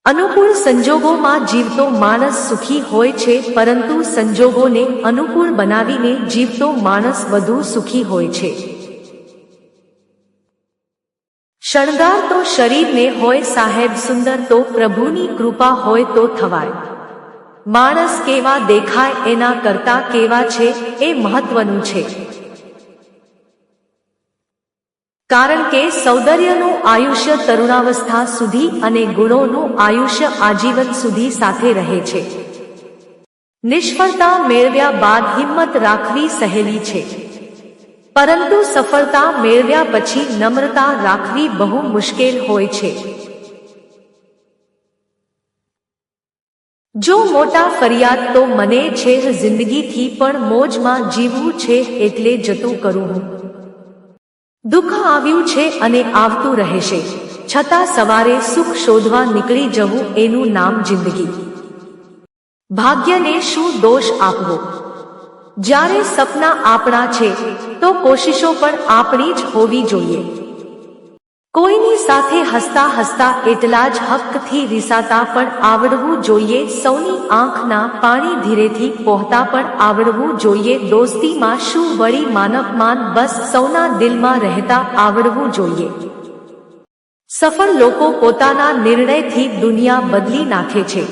અનુકૂળ સંજોગોમાં જીવતો માણસ સુખી હોય છે, પરંતુ સંજોગોને અનુકૂળ બનાવીને જીવતો માણસ વધુ સુખી હોય છે. શણગાર તો શરીરને હોય સાહેબ સુંદર, તો પ્રભુની કૃપા હોય તો થવાય. માણસ કેવા દેખાય એના કરતા કેવા છે એ મહત્વનું છે. કારણ કે સૌંદર્યનું આયુષ્ય તરુણાવસ્થા સુધી અને ગુણોનું આયુષ્ય આજીવન સુધી સાથે રહે છે. નિષ્ફળતા મેળવ્યા બાદ હિંમત રાખવી સહેલી છે, પરંતુ સફળતા મેળવ્યા પછી નમ્રતા રાખવી બહુ મુશ્કેલ હોય છે. જો મોટા ફરિયાદ તો મને છે, જિંદગીથી પણ મોજમાં જીવવું છે, એટલે જતું કરું હું. દુઃખ આવ્યું છે અને આવતું રહેશે, છતાં સવારે સુખ શોધવા નીકળી જવું, એનું નામ જિંદગી. ભાગ્યને શું દોષ આપવો? જ્યારે સપના આપણા છે તો કોશિશો પણ આપણી જ હોવી જોઈએ. કોઈની સાથે હસતા હસતા એટલા જ હકથી રીસાતા પણ આવડવું જોઈએ. સૌની આંખના પાણી ધીરેથી પહોંચતા પણ આવડવું જોઈએ. દોસ્તીમાં શું વળી માનવમાન, બસ સૌના દિલમાં રહેતા આવડવું જોઈએ. સફળ લોકો પોતાના નિર્ણયથી દુનિયા બદલી નાખે છે,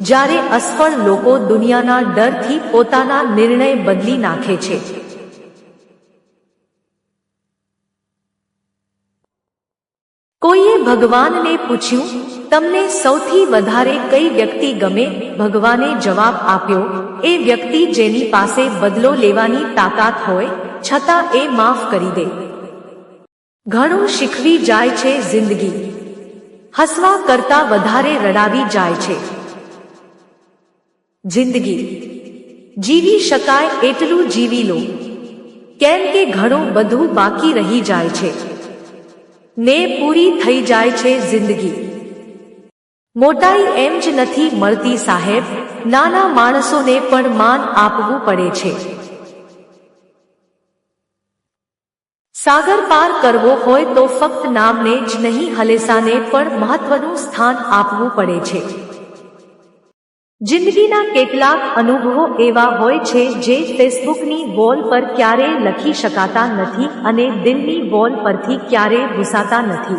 જ્યારે અસફળ લોકો દુનિયાના ડરથી પોતાના નિર્ણય બદલી નાખે છે. કોઈએ ભગવાનને પૂછ્યું, તમને સૌથી વધારે કઈ વ્યક્તિ ગમે? ભગવાને જવાબ આપ્યો, એ વ્યક્તિ જેની પાસે બદલો લેવાની તાકાત હોય છતાં એ માફ કરી દે. ઘણું શીખવી જાય છે જિંદગી, હસવા કરતા વધારે રડાવી જાય છે. જિંદગી જીવી શકાય એટલું જીવી લો, કેમ કે ઘણું બધું બાકી રહી જાય છે ને પૂરી થઈ જાય છે જિંદગી. મોટાઈ એમ જ નથી મળતી સાહેબ, નાના માણસોને પણ માન આપવું પડે છે. સાગર પાર કરવો હોય તો ફક્ત નામને જ નહીં, હલેસાને પણ મહત્વનું સ્થાન આપવું પડે છે. જિંદગીના કેટલાક અનુભવો એવા હોય છે જે ફેસબુકની વોલ પર ક્યારેય લખી શકાતા નથી અને દિલની વોલ પરથી ક્યારેય ભૂસાતા નથી.